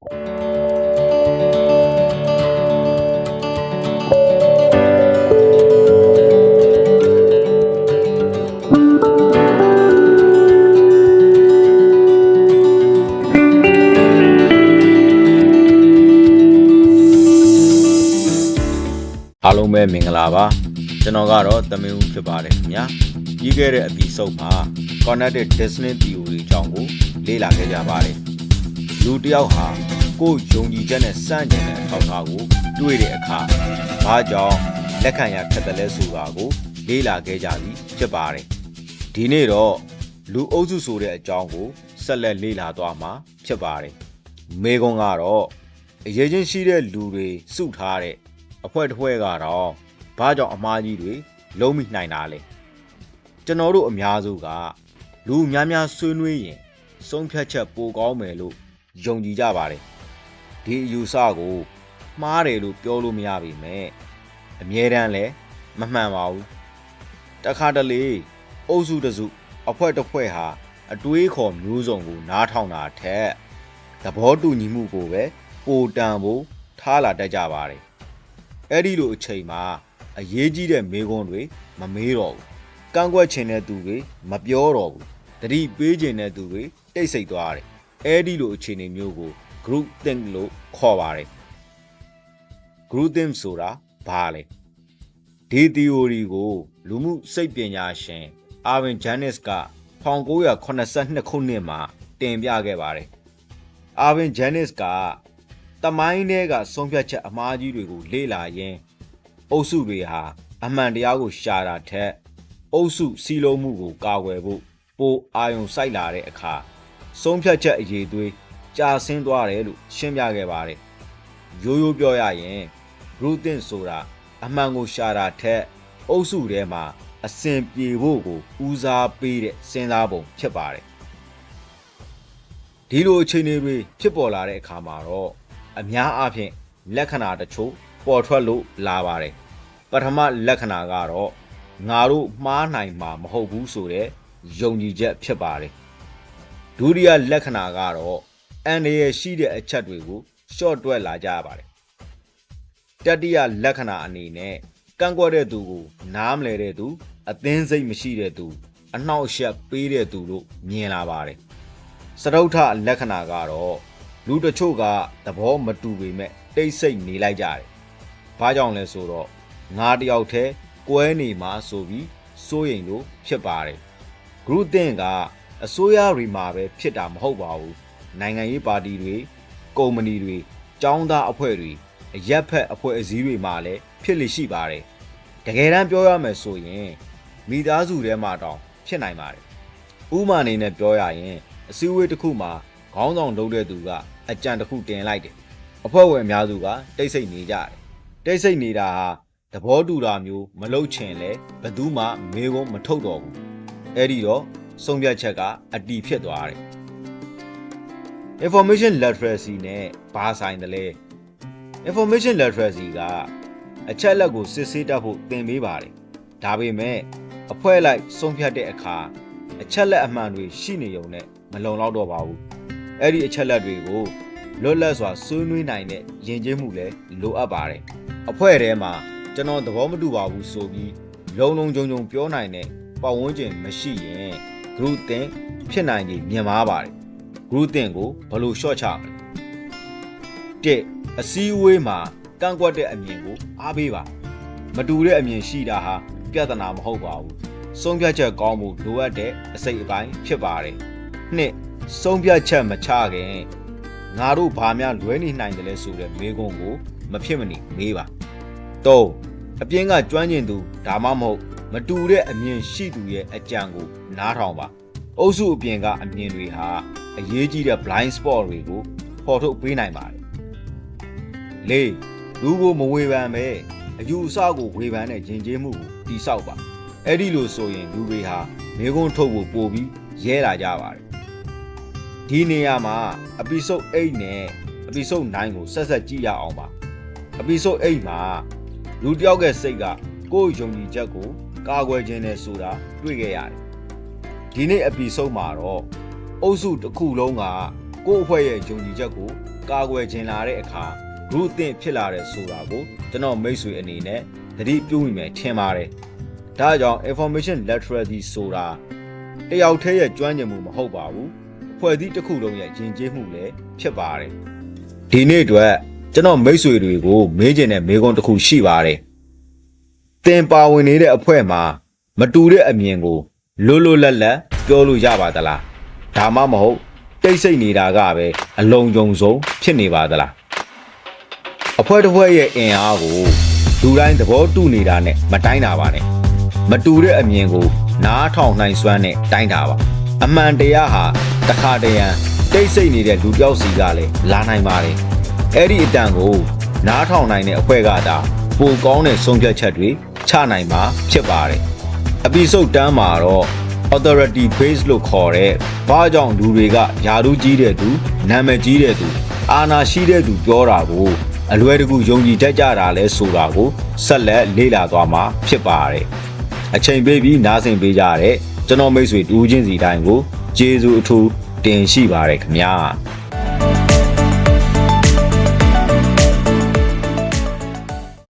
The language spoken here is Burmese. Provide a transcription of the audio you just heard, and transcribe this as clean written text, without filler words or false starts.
အားလုံးပဲမင်္ဂလာပါကျွန်တော်ကတော့သမင်းဦးဖြစ်ပါတယ်ခင်ဗျာပြီးခဲ့တဲ့ episode မှာ cognitive dissonance theory အကြောင်းကိုလေ့လာခဲ့ကြပါတယ်လူတစ်ယောက်ဟာကိုယ်ယုံကြည်ချက်နဲ့စန့်ကျင်တဲ့အထောက်အထားကိုတွေ့တဲ့အခါဘာကြောင့်လက်ခံရခက်တယ်လဲဆိုတာကိုလေ့လာခဲ့ကြပြီဖြစ်ပါတယ်ဒီနေ့တော့လူအုပ်စုဆိုတဲ့အကြောင်းကိုဆက်လက်လေ့လာသွားမှာဖြစ်ပါတယ်မေကွန်ကတော့အရေးချင်းရှိတဲ့လူတွေစုထားတဲ့အဖွဲ့တစ်ဖွဲ့ကတော့ဘာကြောင့်အမားကြီးတွေလုံးမိနိုင်တာလဲကျွန်တော်တို့အများစုကလူများများဆွေးနွေးရင်ဆုံးဖြတ်ချက်ပိုကောင်းမယ်လို့ယုံကြည်ကြပါတယ်ဒီအယူဆကိုမှားတယ်လို့ပြောလို့မရပါဘူးအမြဲတမ်းလည်းမမှန်ပါဘူးတခါတလေအုပ်စုတစုအဖွဲ့တစ်ဖွဲ့ဟာအတွေးခေါ်မျိုးစုံကိုနားထောင်တာထက်သဘောတူညီမှုကိုပဲပိုတန်ဖို့ထားလာတတ်ကြပါတယ်အဲ့ဒီလိုအချိန်မှာအရေးကြီးတဲ့မေးခွန်းတွေမမေးတော့ဘူးကန့်ကွက်ချင်တဲ့သူတွေမပြောတော့ဘူးတတိပေးချင်တဲ့သူတွေတိတ်ဆိတ်သွားတယ်အဲ့ဒီလိုအခြေအနေမျိုးကို group think လို့ခေါ်ပါတယ် group think ဆိုတာဘာလဲဒီ theory ကိုလူမှုစိတ်ပညာရှင်အာဗင်ဂျန်နစ်က1982ခုနှစ်မှာတင်ပြခဲ့ပါတယ်အာဗင်ဂျန်နစ်ကတမိုင်းထဲကဆုံးဖြတ်ချက်အမှားကြီးတွေကိုလေ့လာရင်းအုပ်စုတွေဟာအမှန်တရားကိုရှာတာထက်အုပ်စုစီလုံးမှုကိုကာကွယ်ဖို့ပိုအာရုံစိုက်လာတဲ့အခါဆုံးဖြတ်ချက်အရေးသွေးကြာဆင်းသွားတယ်လို့ရှင်းပြခဲ့ပါတယ်ရိုးရိုးပြောရရင် group think ဆိုတာအမှန်ကိုရှာတာထက်အုပ်စုထဲမှာအဆင်ပြေဖို့ကိုဦးစားပေးတဲ့စဉ်းစားပုံဖြစ်ပါတယ်ဒီလိုအခြေအနေတွေဖြစ်ပေါ်လာတဲ့အခါမှာတော့အများအားဖြင့်လက္ခဏာတချို့ပေါ်ထွက်လို့လာပါတယ်ပထမလက္ခဏာကတော့ငါတို့မှားနိုင်မှာမဟုတ်ဘူးဆိုတဲ့ယုံကြည်ချက်ဖြစ်ပါတယ်ဒုတိယလက္ခဏာကတော့အန္တရာယ်ရှိတဲ့အချက်တွေကိုရှော့တွက်လာကြရပါတယ်တတိယလက္ခဏာအနေနဲ့ကန့်ကွက်တဲ့သူကိုနားမလဲတဲ့သူအသင်းစိတ်မရှိတဲ့သူအနှောက်အယှက်ပေးတဲ့သူလို့မြင်လာပါတယ်စတုတ္ထလက္ခဏာကတော့လူတချို့ကသဘောမတူပေမဲ့တိတ်ဆိတ်နေလိုက်ကြတယ်။ဘာကြောင့်လဲဆိုတော့ငါတယောက်တည်းကွဲနေမှာဆိုပြီးစိုးရိမ်လို့ဖြစ်ပါတယ်။ group think ကအစိုးရတွေမှာပဲဖြစ်တာမဟုတ်ပါဘူး။နိုင်ငံရေးပါတီတွေ၊ကုမ္ပဏီတွေ၊ကျောင်းသားအဖွဲ့တွေအရက်ဖက်အဖွဲ့အစည်းတွေမှာလည်းဖြစ်လိရှိပါတယ်။တကယ်တမ်းပြောရမယ်ဆိုရင်မိသားစုထဲမှာတောင်ဖြစ်နိုင်ပါတယ်။ဥပမာအနေနဲ့ပြောရရင်အစည်းအဝေးတစ်ခုမှာခေါင်းဆောင်လုပ်တဲ့သူကအကြံတစ်ခုတင်လိုက်တယ်အဖွဲ့ဝင်အများစုကတိတ်ဆိတ်နေကြတယ်တိတ်ဆိတ်နေတာဟာသဘောတူတာမျိုးမလုပ်ချင်လဲဘယ်သူမှမေးခွန်းမထုတ်တော့ဘူးအဲ့ဒီတော့ဆုံးဖြတ်ချက်ကအတီးဖြစ်သွားတယ် information literacy နဲ့ဘာဆိုင်တယ်လဲ information literacy ကအချက်အလက်ကိုစစ်ဆေးတတ်ဖို့သင်ပေးပါတယ်ဒါပေမဲ့အဖွဲ့လိုက်ဆုံးဖြတ်တဲ့အခါအချက်လက်အမှန်တွေရှိနေုံနဲ့မလုံလောက်တော့ပါဘူးအဲ့ဒီအချက်လက်တွေကိုလွတ်လပ်စွာဆွေးနွေးနိုင်တဲ့ယဉ်ကျေးမှုလည်းလိုအပ်ပါတယ်အဖွဲ့ထဲမှာကျွန်တော်သဘောမတူပါဘူးဆိုပြီးလုံလုံခြုံခြုံပြောနိုင်တဲ့ပတ်ဝန်းကျင်မရှိရင် group think ဖြစ်နိုင်ခြေမြင်ပါပါတယ် group think ကိုဘယ်လိုရှော့ချမလဲအစည်းအဝေးမှာကန့်ကွက်တဲ့အမြင်ကိုအားပေးပါမတူတဲ့အမြင်ရှိတာဟာပြဿနာမဟုတ်ပါဘူးဆုံးဖြတ်ချက်ကောင်းဖို့လိုအပ်တဲ့အစိတ်အပိုင်းဖြစ်ပါတယ်ဆုံးဖြတ်ချက်မချခင်ငါတို့ဘာများလွဲနေနိုင်တယ်လဲဆိုတဲ့မေးခွန်းကိုမဖြစ်မနေမေးပါအပြင်ကကျွမ်းကျင်သူဒါမှမဟုတ်မတူတဲ့အမြင်ရှိသူရဲ့အကြံကိုနားထောင်ပါအုပ်စုအပြင်ကအမြင်တွေဟာအရေးကြီးတဲ့ blind spot တွေကိုဖော်ထုတ်ပေးနိုင်ပါတယ်လူကိုမဝေဖန်ပဲအယူအဆကိုဝေဖန်တဲ့ယဉ်ကျေးမှုကိုတိဆောက်ပါအဲ့ဒီလိုဆိုရင်လူတွေဟာမေးခွန်းထုတ်ဖို့ပို့ပြီးရဲလာကြပါတယ်ဒီနေရာမှာ episode 8နဲ့ episode 9ကိုဆက်ကြည့်ရအောင်ပါ episode 8မှာလူတစ်ယောက်ရဲ့စိတ်ကကိုယ့်ယုံကြည်ချက်ကိုကာကွယ်ခြင်းနဲ့ဆိုတာတွေ့ခဲ့ရတယ်ဒီနေ့ episode မှာတော့အုပ်စုတစ်ခုလုံးကကိုယ့်အဖွဲ့ရဲ့ယုံကြည်ချက်ကို ကာကွယ်ခြင်းလာတဲ့အခါ group အသင့်ဖြစ်လာတဲ့ဆိုတာကိုကျွန်တော်မိတ်ဆွေအနေနဲ့သတိပြုမိမယ်ထင်ပါတယ်။ဒါကြောင့် information literacy ဆိုတာတယောက်တည်းရဲ့ကျွမ်းကျင်မှုမဟုတ်ပါဘူး။အဖွဲ့အစည်းတစ်ခုလုံးရဲ့ယဉ်ကျေးမှုလည်းဖြစ်ပါတယ်။ဒီနေ့အတွက်ကျွန်တော်မိတ်ဆွေတွေကိုမေးချင်တဲ့မေးခွန်းတစ်ခုရှိပါတယ်။သင်ပါဝင်နေတဲ့အဖွဲ့မှာမတူတဲ့အမြင်ကိုလွတ်လွတ်လပ်လပ်ပြောလို့ရပါသလား။ဒါမှမဟုတ်တိတ်ဆိတ်နေတာကပဲအလုံးကြုံဆုံးဖြစ်နေပါသလား။အဖွဲ့တစ်ဖွဲ့ရဲ့အင်အားကိုလူတိုင်းသဘောတူနေတာနဲ့မတိုင်းတာပါနဲ့မတူတဲ့အမြင်ကိုနားထောင်နိုင်စွမ်းနဲ့တိုင်းတာပါအမှန်တရားဟာတစ်ခါတရံတိတ်ဆိတ်နေတဲ့လူတစ်ယောက်စီကလည်းလာနိုင်ပါတယ်အဲ့ဒီအတန်ကိုနားထောင်နိုင်တဲ့အဖွဲ့ကသာပိုကောင်းတဲ့ဆုံးဖြတ်ချက်တွေချနိုင်မှာဖြစ်ပါတယ်အပီဆုတ်တန်းမှာတော့ authority base လို့ခေါ်တဲ့ဘာကြောင့်လူတွေကယာရုကြီးတဲ့သူနာမည်ကြီးတဲ့သူအာဏာရှိတဲ့သူပြောတာကိုအလွယ်တကူယုံကြည်တတ်ကြတာလဲဆိုတာကိုဆက်လက်လေ့လာသွားမှာဖြစ်ပါတယ်အချိန်ပေးပြီးနားဆင်ပေးကြတဲ့ကျွန်တော်မိတ်ဆွေတူးချင်းစီတိုင်းကိုကျေးဇူးအထူးတင်ရှိပါတယ်ခင်ဗျာ